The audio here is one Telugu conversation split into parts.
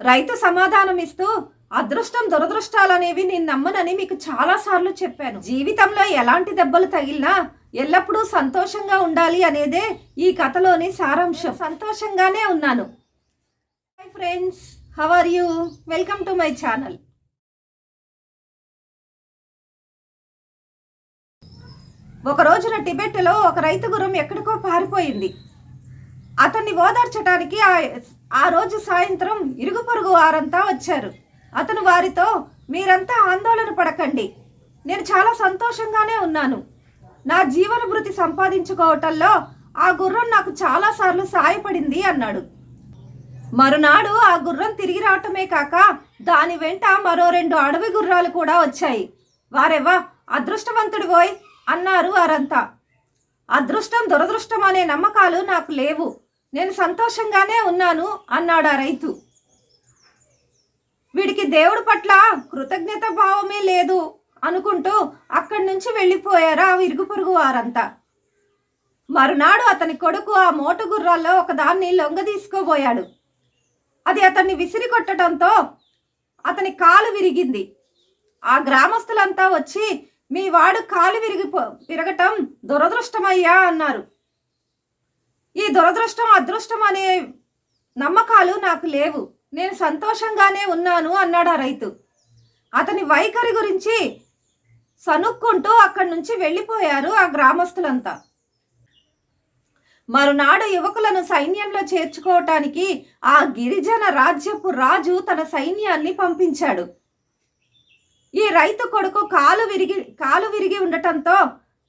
రైతు సమాధానం ఇస్తూ అదృష్టం దురదృష్టాలనేవి నేను నమ్మనని మీకు చాలాసార్లు చెప్పాను. జీవితంలో ఎలాంటి దెబ్బలు తగిలినా ఎల్లప్పుడూ సంతోషంగా ఉండాలి అనేదే ఈ కథలోని సారాంశం. సంతోషంగానే ఉన్నాను. Hi friends, how are you? Welcome to my channel. ఒక రోజున టిబెట్లో ఒక రైతు గుర్రం ఎక్కడికో పారిపోయింది. అతన్ని ఓదార్చడానికి ఆ రోజు సాయంత్రం ఇరుగు పొరుగు వారంతా వచ్చారు. అతను వారితో, మీరంతా ఆందోళన పడకండి, నేను చాలా సంతోషంగానే ఉన్నాను. నా జీవన భృతి సంపాదించుకోవటంలో ఆ గుర్రం నాకు చాలాసార్లు సాయపడింది అన్నాడు. మరునాడు ఆ గుర్రం తిరిగి రావటమే కాక దాని వెంట మరో 2 అడవి గుర్రాలు కూడా వచ్చాయి. వారెవా అదృష్టవంతుడి పోయ్ అన్నారు వారంతా. అదృష్టం దురదృష్టం అనే నమ్మకాలు నాకు లేవు, నేను సంతోషంగానే ఉన్నాను అన్నాడు ఆ రైతు. వీడికి దేవుడి పట్ల కృతజ్ఞత భావమే లేదు అనుకుంటూ అక్కడి నుంచి వెళ్ళిపోయారు ఆ ఇరుగు పొరుగు వారంతా. మరునాడు అతని కొడుకు ఆ మోటు గుర్రాల్లో ఒకదాన్ని లొంగ తీసుకోబోయాడు. అది అతన్ని విసిరి కొట్టడంతో అతని కాలు విరిగింది. ఆ గ్రామస్తులంతా వచ్చి, మీ వాడు కాలు విరగటం దురదృష్టమయ్యా అన్నారు. ఈ దురదృష్టం అదృష్టం అనే నమ్మకాలు నాకు లేవు, నేను సంతోషంగానే ఉన్నాను అన్నాడు ఆ రైతు. అతని వైఖరి గురించి సనుక్కుంటూ అక్కడి నుంచి వెళ్ళిపోయారు ఆ గ్రామస్తులంతా. మరునాడు యువకులను సైన్యంలో చేర్చుకోవటానికి ఆ గిరిజన రాజ్యపు రాజు తన సైన్యాన్ని పంపించాడు. ఈ రైతు కొడుకు కాలు విరిగి ఉండటంతో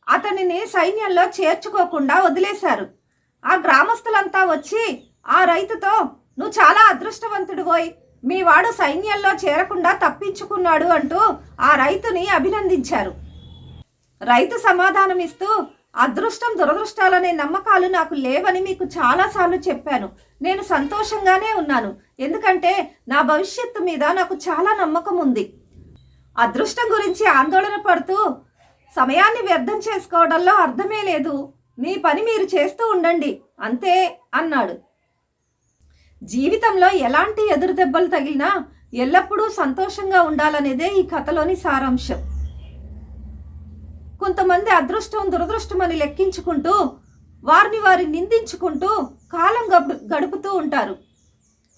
అతనిని సైన్యంలో చేర్చుకోకుండా వదిలేశారు. ఆ గ్రామస్తులంతా వచ్చి ఆ రైతుతో, నువ్వు చాలా అదృష్టవంతుడు పోయ్, మీ వాడు సైన్యంలో చేరకుండా తప్పించుకున్నాడు అంటూ ఆ రైతుని అభినందించారు. రైతు సమాధానం ఇస్తూ, అదృష్టం దురదృష్టాలనే నమ్మకాలు నాకు లేవని మీకు చాలాసార్లు చెప్పాను, నేను సంతోషంగానే ఉన్నాను, ఎందుకంటే నా భవిష్యత్తు మీద నాకు చాలా నమ్మకం ఉంది. అదృష్టం గురించి ఆందోళన పడుతూ సమయాన్ని వ్యర్థం చేసుకోవడంలో అర్థమే లేదు, మీ పని మీరు చేస్తూ ఉండండి అంతే అన్నాడు. జీవితంలో ఎలాంటి ఎదురు దెబ్బలు తగిలినా ఎల్లప్పుడూ సంతోషంగా ఉండాలనేదే ఈ కథలోని సారాంశం. కొంతమంది అదృష్టం దురదృష్టం అని లెక్కించుకుంటూ వారిని నిందించుకుంటూ కాలం గడుపుతూ ఉంటారు.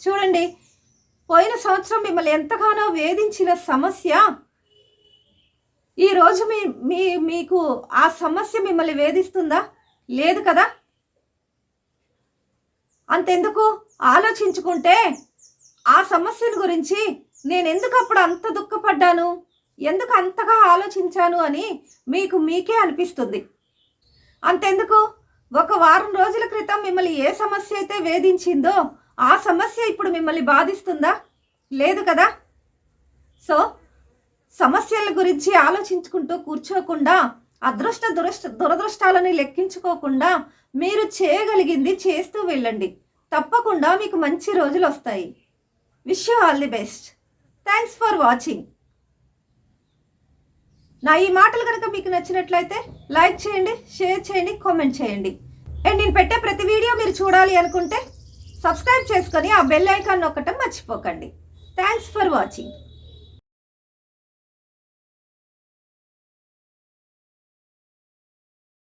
చూడండి, పోయిన సంవత్సరం మిమ్మల్ని ఎంతగానో వేధించిన సమస్య ఈరోజు మీకు ఆ సమస్య మిమ్మల్ని వేధిస్తుందా? లేదు కదా. అంతెందుకు ఆలోచించుకుంటే ఆ సమస్యల గురించి నేను ఎందుకు అప్పుడు అంత దుఃఖపడ్డాను, ఎందుకు అంతగా ఆలోచించాను అని మీకే అనిపిస్తుంది. అంతెందుకు ఒక వారం రోజుల క్రితం మిమ్మల్ని ఏ సమస్య అయితే వేధించిందో ఆ సమస్య ఇప్పుడు మిమ్మల్ని బాధిస్తుందా? లేదు కదా. సో సమస్యల గురించి ఆలోచించుకుంటూ కూర్చోకుండా అదృష్ట దురదృష్టాలని లెక్కించుకోకుండా మీరు చేయగలిగింది చేస్తూ వెళ్ళండి, తప్పకుండా మీకు మంచి రోజులు వస్తాయి. Wish you all the best. Thanks for watching. నా ఈ మాటలు కనుక మీకు నచ్చినట్లయితే లైక్ చేయండి, షేర్ చేయండి, కామెంట్ చేయండి. అండ్ నేను పెట్టే ప్రతి వీడియో మీరు చూడాలి అనుకుంటే సబ్స్క్రైబ్ చేసుకొని ఆ బెల్ ఐకాన్ నొక్కటం మర్చిపోకండి. Thanks for watching.